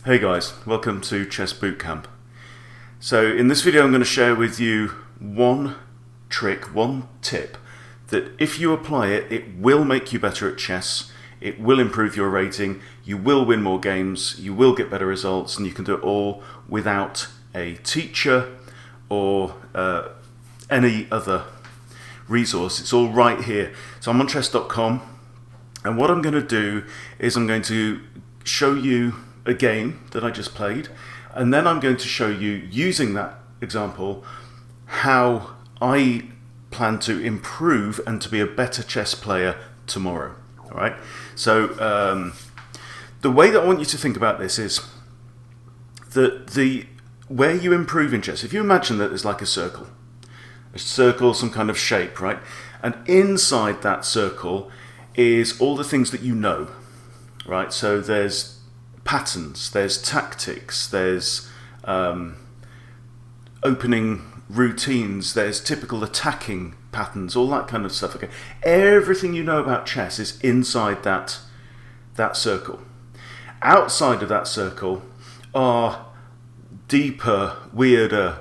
Hey guys, welcome to Chess Bootcamp. So in this video I'm going to share with you one trick, one tip that if you apply it, it will make you better at chess, it will improve your rating, you will win more games, you will get better results, and you can do it all without a teacher or any other resource. It's all right here. So I'm on chess.com, and what I'm going to do is I'm going to show you a game that I just played, and then I'm going to show you, using that example, how I plan to improve and to be a better chess player tomorrow. All right. So the way that I want you to think about this is that where you improve in chess, if you imagine that there's like a circle, some kind of shape, right? And inside that circle is all the things that you know, right? So there's patterns, there's tactics, there's opening routines, there's typical attacking patterns, all that kind of stuff. Okay, everything you know about chess is inside that circle. Outside of that circle are deeper, weirder,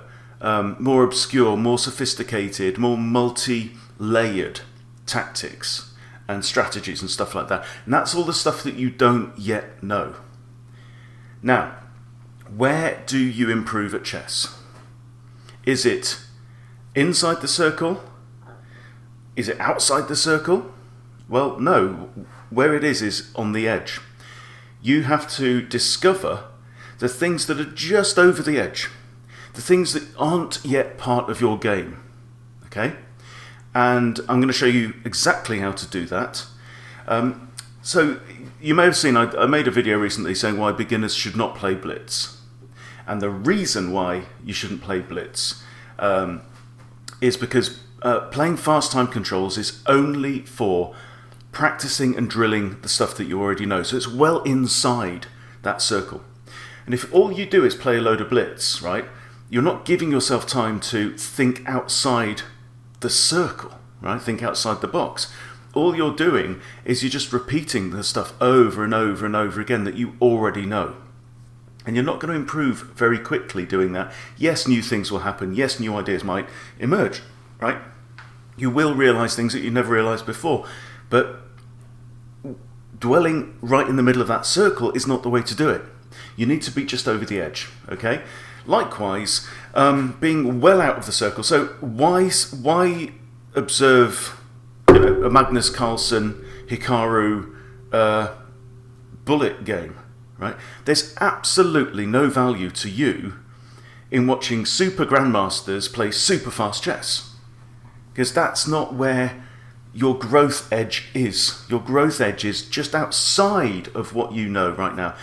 more obscure, more sophisticated, more multi-layered tactics and strategies and stuff like that. And that's all the stuff that you don't yet know. Now, where do you improve at chess? Is it inside the circle? Is it outside the circle? Well, no. Where it is on the edge. You have to discover the things that are just over the edge, the things that aren't yet part of your game. Okay? And I'm going to show you exactly how to do that. So you may have seen I made a video recently saying why beginners should not play blitz. And the reason why you shouldn't play blitz is because playing fast time controls is only for practicing and drilling the stuff that you already know. So it's well inside that circle. And if all you do is play a load of blitz, right, you're not giving yourself time to think outside the circle, right? Think outside the box. All you're doing is you're just repeating the stuff over and over and over again that you already know. And you're not going to improve very quickly doing that. Yes, new things will happen. Yes, new ideas might emerge, right? You will realize things that you never realized before. But dwelling right in the middle of that circle is not the way to do it. You need to be just over the edge, okay? Likewise, being well out of the circle. So why observe a Magnus Carlsen, Hikaru bullet game, right? There's absolutely no value to you in watching super grandmasters play super fast chess, because that's not where your growth edge is. Your growth edge is just outside of what you know right now.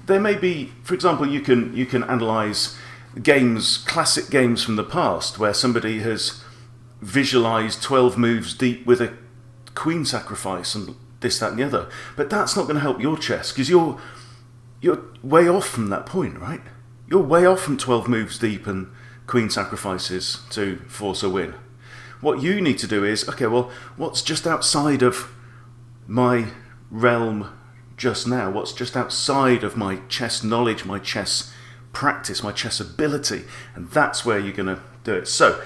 There may be, for example, you can analyze games, classic games from the past, where somebody has visualized 12 moves deep with a queen sacrifice and this, that, and the other. But that's not going to help your chess, because you're way off from that point, right? You're way off from 12 moves deep and queen sacrifices to force a win. What you need to do is, okay, well, what's just outside of my realm just now? What's just outside of my chess knowledge, my chess practice, my chess ability? And that's where you're going to do it. So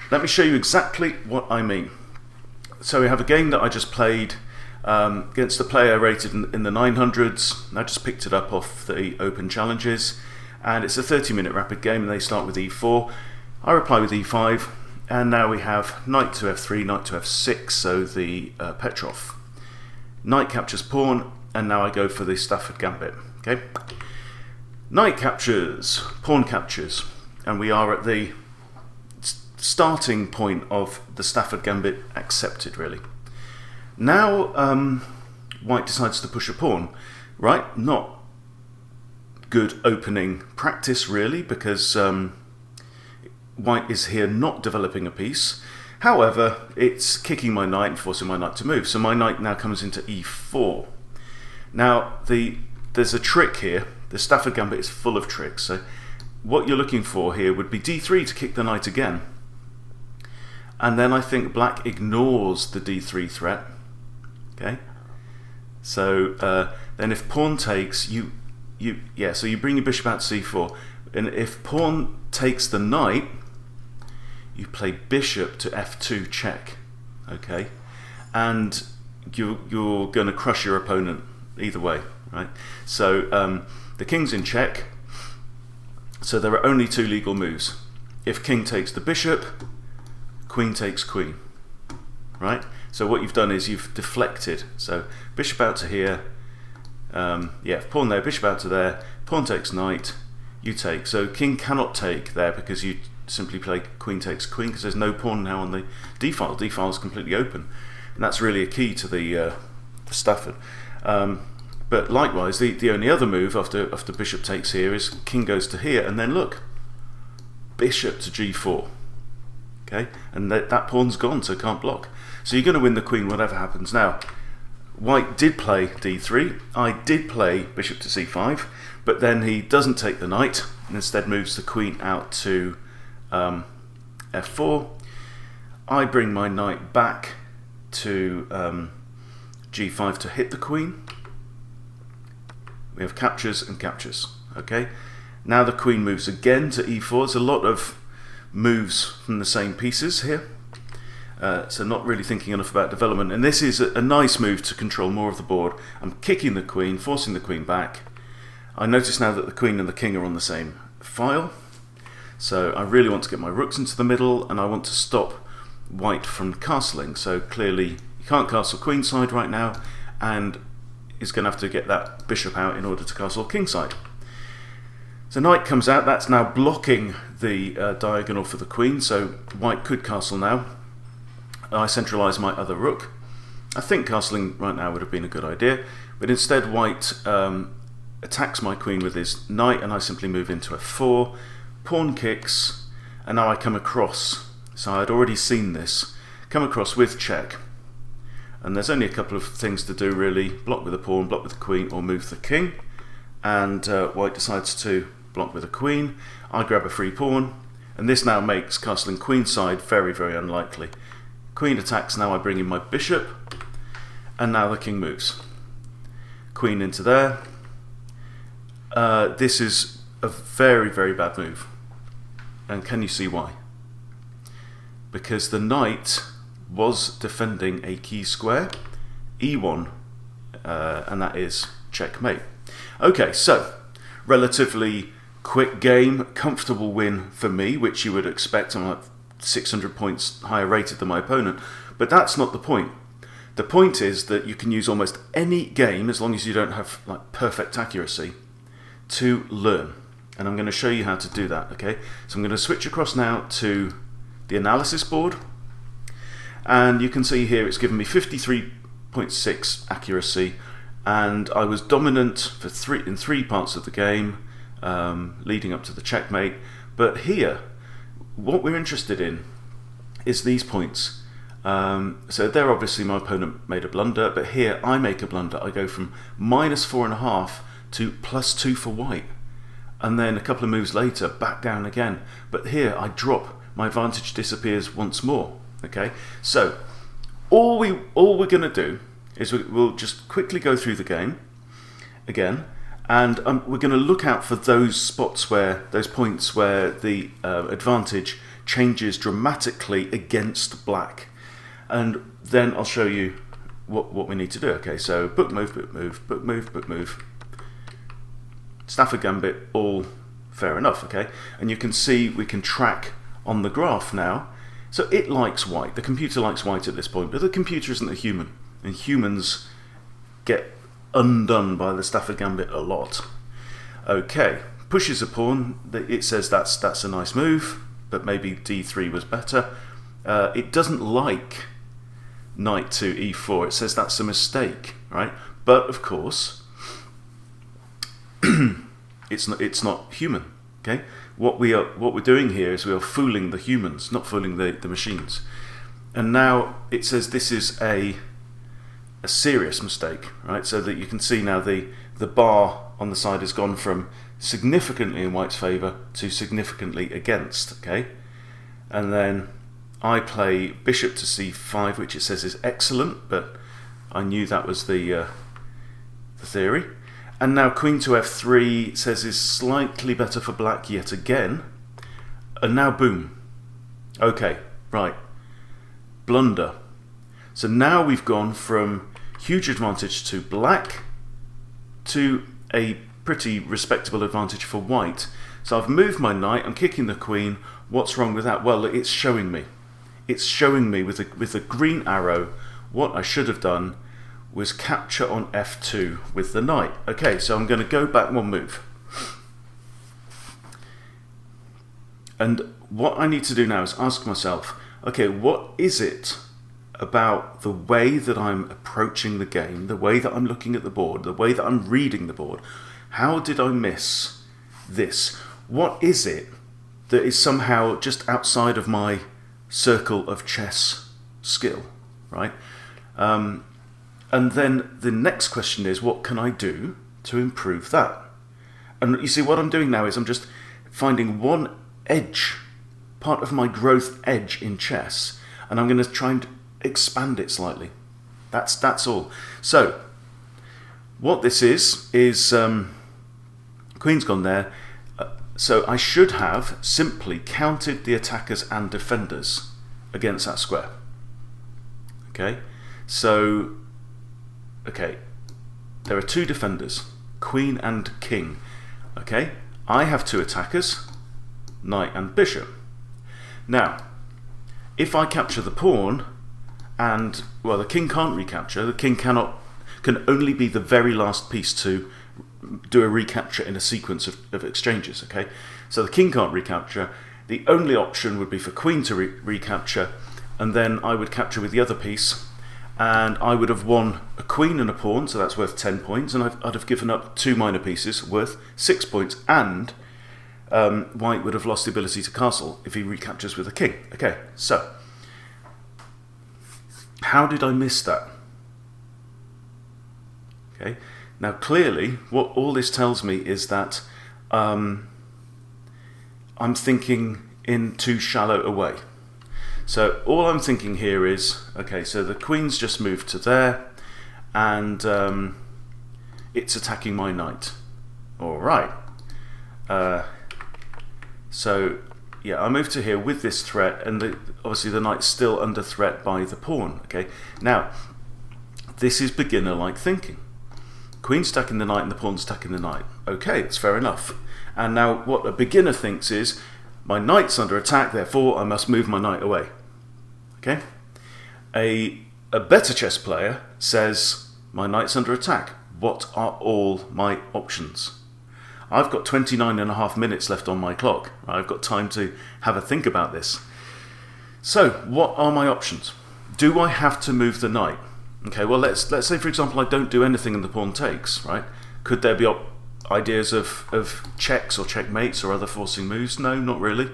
let me show you exactly what I mean. So we have a game that I just played against a player rated in the 900s. I just picked it up off the open challenges, and it's a 30-minute rapid game, and they start with e4. I reply with e5, and now we have knight to f3, knight to f6, so the Petrov. Knight captures pawn, and now I go for the Stafford Gambit. Okay, knight captures, pawn captures, and we are at the starting point of the Stafford Gambit accepted, really. Now white decides to push a pawn, right? Not good opening practice, really, because white is here not developing a piece. However, it's kicking my knight and forcing my knight to move. So my knight now comes into e4. Now there's a trick here. The Stafford Gambit is full of tricks. So what you're looking for here would be d3 to kick the knight again. And then I think black ignores the d3 threat. Okay, so then if pawn takes, you so you bring your bishop out to c4, and if pawn takes the knight, you play bishop to f2 check, okay, and you're going to crush your opponent either way, right? So the king's in check, so there are only two legal moves. If king takes the bishop, queen takes queen, right? So what you've done is you've deflected. So bishop out to here, pawn there, bishop out to there, pawn takes knight, you take. So king cannot take there because you simply play queen takes queen because there's no pawn now on the d file. D file is completely open, and that's really a key to the Stafford. But likewise, the only other move after bishop takes here is king goes to here, and then look, bishop to g4. Okay, and that pawn's gone, so can't block. So you're going to win the queen whatever happens. Now, white did play d3. I did play bishop to c5, but then he doesn't take the knight and instead moves the queen out to f4. I bring my knight back to g5 to hit the queen. We have captures and captures. Okay, now the queen moves again to e4. There's a lot of moves from the same pieces here, so not really thinking enough about development, and this is a nice move to control more of the board. I'm kicking the queen, forcing the queen back. I notice now that the queen and the king are on the same file, so I really want to get my rooks into the middle, and I want to stop white from castling. So clearly you can't castle queenside right now, and is going to have to get that bishop out in order to castle kingside. So knight comes out, that's now blocking the diagonal for the queen, so white could castle now. I centralise my other rook. I think castling right now would have been a good idea, but instead white attacks my queen with his knight, and I simply move into f4, pawn kicks, and now I come across. So I had already seen this, come across with check. And there's only a couple of things to do really, block with a pawn, block with the queen, or move the king. And white decides to block with a queen. I grab a free pawn, and this now makes castling queenside very, very unlikely. Queen attacks, now I bring in my bishop, and now the king moves. Queen into there. This is a very, very bad move. And can you see why? Because the knight was defending a key square, e1, and that is checkmate. Okay, so relatively quick game, comfortable win for me, which you would expect. I'm like 600 points higher rated than my opponent, but that's not the point. The point is that you can use almost any game, as long as you don't have like perfect accuracy, to learn. And I'm going to show you how to do that. Okay, so I'm going to switch across now to the analysis board, and you can see here it's given me 53.6 accuracy, and I was dominant for in three parts of the game, leading up to the checkmate. But here, what we're interested in is these points. So there, obviously my opponent made a blunder, but here I make a blunder. I go from -4.5 to +2 for white, and then a couple of moves later back down again. But here I drop, my advantage disappears once more. Okay, so all we're going to do is we'll just quickly go through the game again, and we're going to look out for those spots those points where the advantage changes dramatically against black, and then I'll show you what we need to do. Okay, so book move, book move, book move, book move, Stafford Gambit, all fair enough. Okay, and you can see we can track on the graph now. So it likes white, the computer likes white at this point, but the computer isn't a human, and humans get undone by the Stafford Gambit a lot. Okay, pushes a pawn, it says that's a nice move, but maybe d3 was better. It doesn't like knight to e4, it says that's a mistake, right? But of course, it's not human. Okay, what we're doing here is we are fooling the humans, not fooling the machines. And now it says this is a serious mistake, right? So that you can see now the bar on the side has gone from significantly in white's favour to significantly against. Okay, and then I play bishop to c5, which it says is excellent, but I knew that was the theory. And now queen to f3 says is slightly better for black yet again. And now boom. Okay, right. Blunder. So now we've gone from huge advantage to black to a pretty respectable advantage for white. So I've moved my knight, I'm kicking the queen. What's wrong with that? Well, it's showing me. It's showing me with a green arrow what I should have done was capture on f2 with the knight. Okay, so I'm going to go back one move. And what I need to do now is ask myself, okay, what is it about the way that I'm approaching the game, the way that I'm looking at the board, the way that I'm reading the board? How did I miss this? What is it that is somehow just outside of my circle of chess skill, right? And then the next question is, what can I do to improve that? And you see, what I'm doing now is I'm just finding one edge, part of my growth edge in chess, and I'm going to try and expand it slightly. That's all. So what this is queen's gone there. So I should have simply counted the attackers and defenders against that square. Okay, so there are two defenders, queen and king. Okay, I have two attackers, knight and bishop. Now, if I capture the pawn, and well, the king can't recapture. The king can only be the very last piece to do a recapture in a sequence of exchanges. Okay, so the king can't recapture. The only option would be for queen to recapture, and then I would capture with the other piece, and I would have won a queen and a pawn, so that's worth 10 points, and I'd have given up two minor pieces worth 6 points, and white would have lost the ability to castle if he recaptures with a king. Okay, so how did I miss that? Okay, now clearly what all this tells me is that I'm thinking in too shallow a way. So all I'm thinking here is, okay, so the queen's just moved to there, and it's attacking my knight. All right. So yeah, I moved to here with this threat, and obviously the knight's still under threat by the pawn. Okay, now this is beginner-like thinking. Queen's stacking the knight and the pawn's stacking the knight. Okay, it's fair enough. And now what a beginner thinks is, my knight's under attack, therefore I must move my knight away. Okay? A better chess player says, my knight's under attack. What are all my options? I've got 29.5 minutes left on my clock. I've got time to have a think about this. So, what are my options? Do I have to move the knight? Okay, well, let's say, for example, I don't do anything and the pawn takes, right? Could there be ideas of checks or checkmates or other forcing moves? No, not really.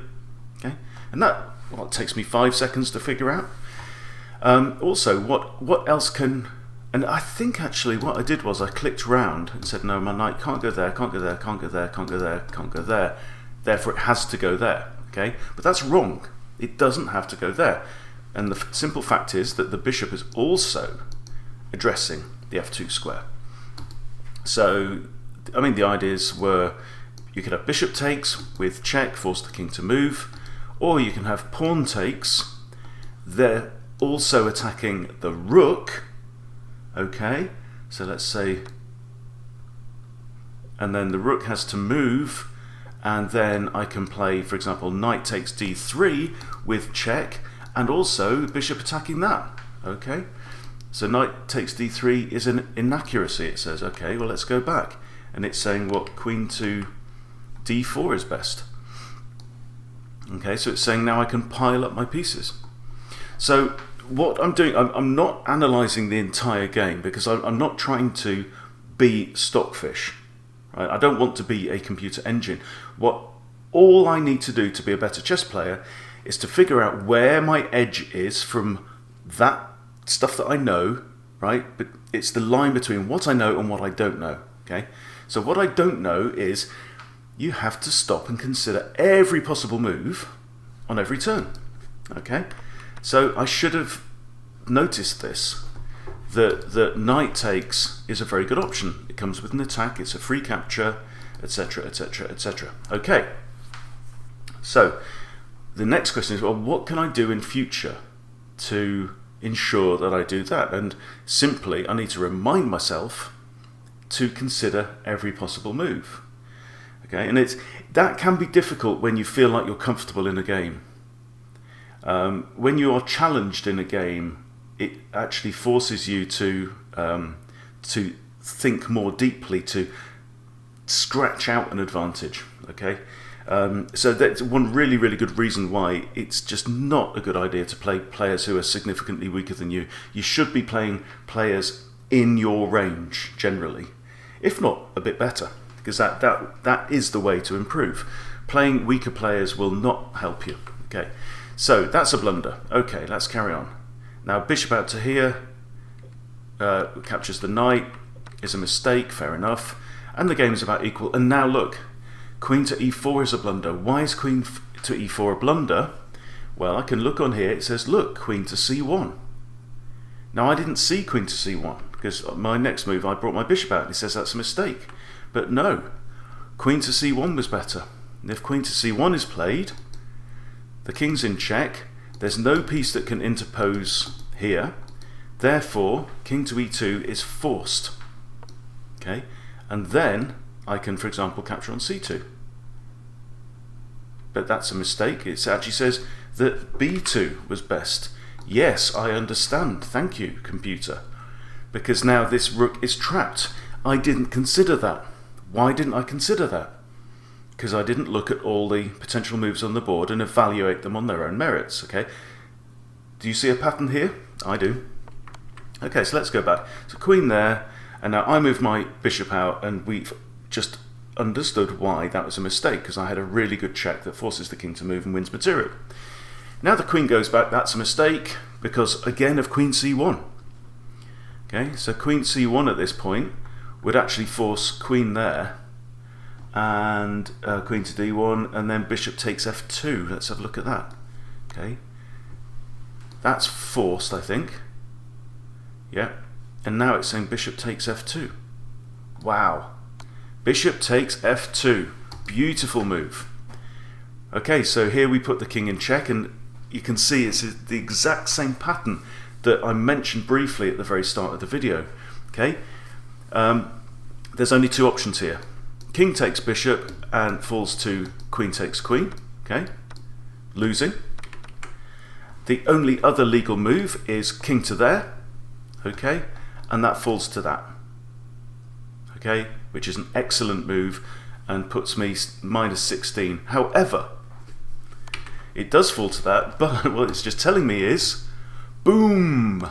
Okay, and that, well, it takes me 5 seconds to figure out. Also, what else can... And I think actually what I did was I clicked round and said, no, my knight can't go there, can't go there, can't go there, can't go there, can't go there. Therefore, it has to go there. Okay, but that's wrong. It doesn't have to go there. And the simple fact is that the bishop is also addressing the f2 square. So, I mean, the ideas were you could have bishop takes with check, force the king to move, or you can have pawn takes. They're also attacking the rook. Okay, so let's say, and then the rook has to move, and then I can play, for example, knight takes d3 with check, and also bishop attacking that. Okay, so knight takes d3 is an inaccuracy, it says. Okay, well, let's go back, and it's saying what, queen to d4 is best. Okay, so it's saying now I can pile up my pieces. So what I'm doing, I'm not analysing the entire game, because I'm not trying to be Stockfish. Right? I don't want to be a computer engine. All I need to do to be a better chess player is to figure out where my edge is from that stuff that I know, right? But it's the line between what I know and what I don't know. Okay, so what I don't know is you have to stop and consider every possible move on every turn. Okay. So I should have noticed this, that knight takes is a very good option. It comes with an attack, it's a free capture, etc, etc, etc. Okay, so the next question is, well, what can I do in future to ensure that I do that? And simply, I need to remind myself to consider every possible move. Okay, and that can be difficult when you feel like you're comfortable in a game. When you are challenged in a game, it actually forces you to think more deeply, to scratch out an advantage. Okay, so that's one really, really good reason why it's just not a good idea to play players who are significantly weaker than you. You should be playing players in your range generally, if not a bit better, because that is the way to improve. Playing weaker players will not help you. Okay, so that's a blunder. Okay, let's carry on. Now bishop out to here captures the knight, is a mistake, fair enough, and the game is about equal. And now look, queen to e4 is a blunder. Why is queen to e4 a blunder? Well, I can look on here, it says, look, queen to c1. Now I didn't see queen to c1, because my next move I brought my bishop out, and it says that's a mistake. But no, queen to c1 was better. And if queen to c1 is played, the king's in check, there's no piece that can interpose here, therefore king to e2 is forced. Okay, and then I can, for example, capture on c2. But that's a mistake. It actually says that b2 was best. Yes, I understand. Thank you, computer. Because now this rook is trapped. I didn't consider that. Why didn't I consider that? Because I didn't look at all the potential moves on the board and evaluate them on their own merits. Okay. Do you see a pattern here? I do. Okay, so let's go back. So queen there, and now I moved my bishop out, and we've just understood why that was a mistake, because I had a really good check that forces the king to move and wins material. Now the queen goes back, that's a mistake, because again of queen c1. Okay, so queen c1 at this point would actually force queen there, and queen to d1, and then bishop takes f2. Let's have a look at that. Okay, that's forced, I think. Yeah, and now it's saying bishop takes f2. Wow, bishop takes f2. Beautiful move. Okay, so here we put the king in check, and you can see it's the exact same pattern that I mentioned briefly at the very start of the video. Okay, there's only two options here. King takes bishop and falls to queen takes queen. Okay, losing. The only other legal move is king to there. Okay, and that falls to that. Okay, which is an excellent move and puts me minus 16. However, it does fall to that, but what it's just telling me is, boom,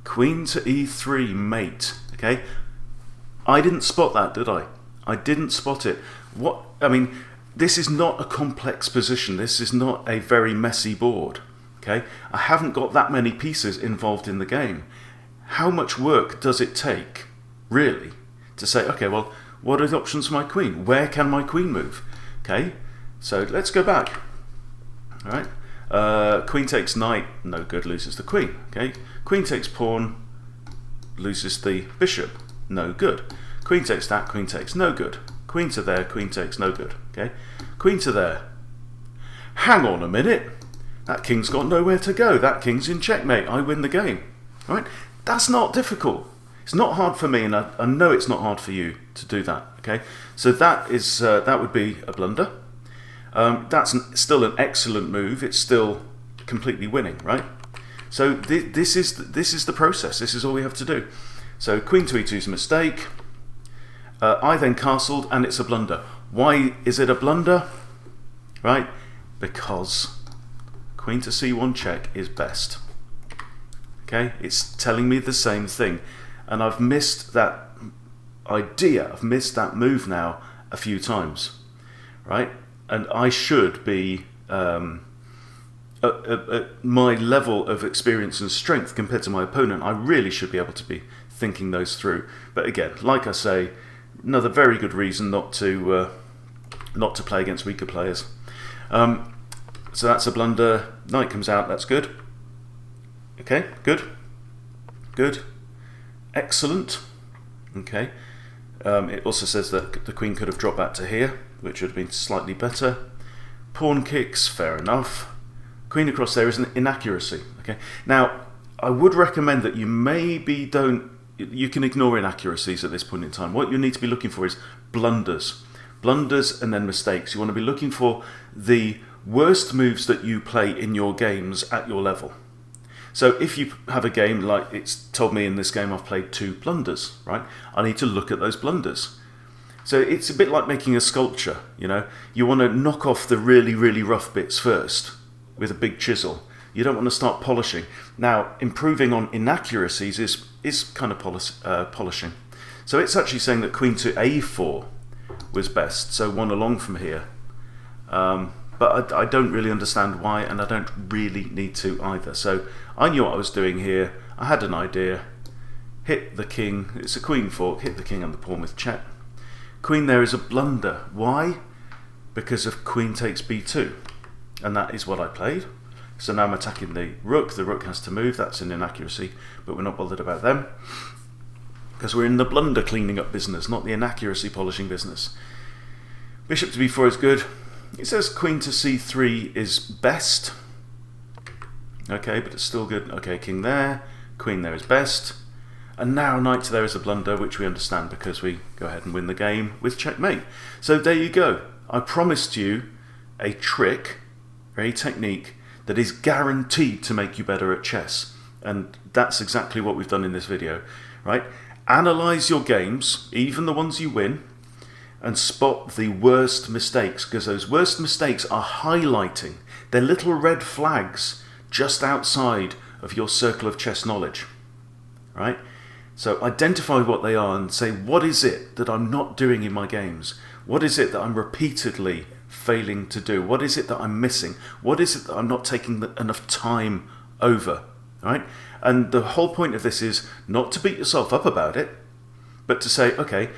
queen to e3 mate. Okay, I didn't spot that, did I? I didn't spot it. What I mean, this is not a complex position. This is not a very messy board. Okay, I haven't got that many pieces involved in the game. How much work does it take, really, to say, okay, well, what are the options for my queen? Where can my queen move? Okay, so let's go back. All right, queen takes knight, no good, loses the queen. Okay, queen takes pawn, loses the bishop, no good. Queen takes that, queen takes, no good. Queen to there, queen takes, no good. Okay, queen to there. Hang on a minute, that king's got nowhere to go. That king's in checkmate. I win the game. All right, that's not difficult. It's not hard for me, and I know it's not hard for you to do that. Okay, so that is that would be a blunder. That's still an excellent move. It's still completely winning, right? So this is the process. This is all we have to do. So queen to e2 is a mistake. I then castled, and it's a blunder. Why is it a blunder? Right, because queen to c1 check is best. Okay, it's telling me the same thing, and I've missed that idea. I've missed that move now a few times, right? And I should be at my level of experience and strength compared to my opponent. I really should be able to be thinking those through. But again, like I say, another very good reason not to play against weaker players. So that's a blunder. Knight comes out. That's good. Okay, good, good, excellent. Okay. It also says that the queen could have dropped back to here, which would have been slightly better. Pawn kicks, fair enough. Queen across there is an inaccuracy. Okay. Now, I would recommend that you maybe you can ignore inaccuracies at this point in time. What you need to be looking for is blunders. Blunders and then mistakes. You want to be looking for the worst moves that you play in your games at your level. So if you have a game like it's told me in this game I've played 2 blunders, right? I need to look at those blunders. So it's a bit like making a sculpture, you know. You want to knock off the really, really rough bits first with a big chisel. You don't want to start polishing. Now, improving on inaccuracies is kind of polishing. So it's actually saying that queen to a4 was best, so one along from here. But I don't really understand why, and I don't really need to either. So I knew what I was doing here. I had an idea. Hit the king. It's a queen fork. Hit the king and the pawn with check. Queen there is a blunder. Why? Because of queen takes b2. And that is what I played. So now I'm attacking the rook. The rook has to move. That's an inaccuracy, but we're not bothered about them. Because we're in the blunder cleaning up business, not the inaccuracy polishing business. Bishop to b4 is good. It says queen to c3 is best. Okay, but it's still good. Okay, king there. Queen there is best. And now knight to there is a blunder, which we understand because we go ahead and win the game with checkmate. So there you go. I promised you a trick, a technique that is guaranteed to make you better at chess. And that's exactly what we've done in this video, right? Analyze your games, even the ones you win, and spot the worst mistakes, because those worst mistakes are highlighting. They're little red flags just outside of your circle of chess knowledge, right? So identify what they are and say, what is it that I'm not doing in my games? What is it that I'm repeatedly failing to do? What is it that I'm missing? What is it that I'm not taking enough time over, right? And the whole point of this is not to beat yourself up about it, but to say, okay,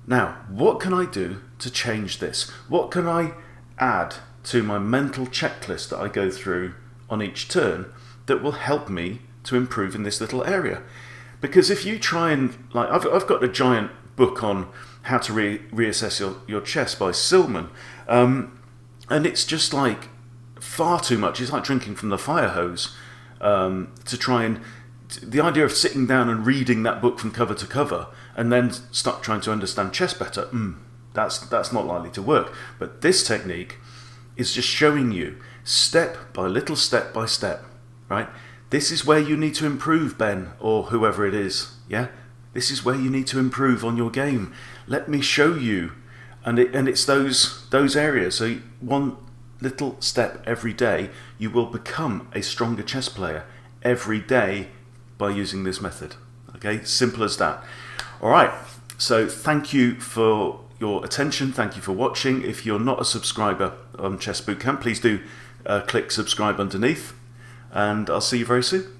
now, what can I do to change this? What can I add to my mental checklist that I go through on each turn that will help me to improve in this little area? Because if you try and, like, I've got a giant book on how to reassess your chess by Silman, and it's just like far too much. It's like drinking from the fire hose to try and... The idea of sitting down and reading that book from cover to cover and then start trying to understand chess better, that's not likely to work. But this technique is just showing you step by step, right? This is where you need to improve, Ben, or whoever it is, yeah? This is where you need to improve on your game. Let me show you. And it's those areas. So one little step every day, you will become a stronger chess player every day by using this method. Okay, simple as that. All right, so thank you for your attention. Thank you for watching. If you're not a subscriber on Chess Bootcamp, please do click subscribe underneath, and I'll see you very soon.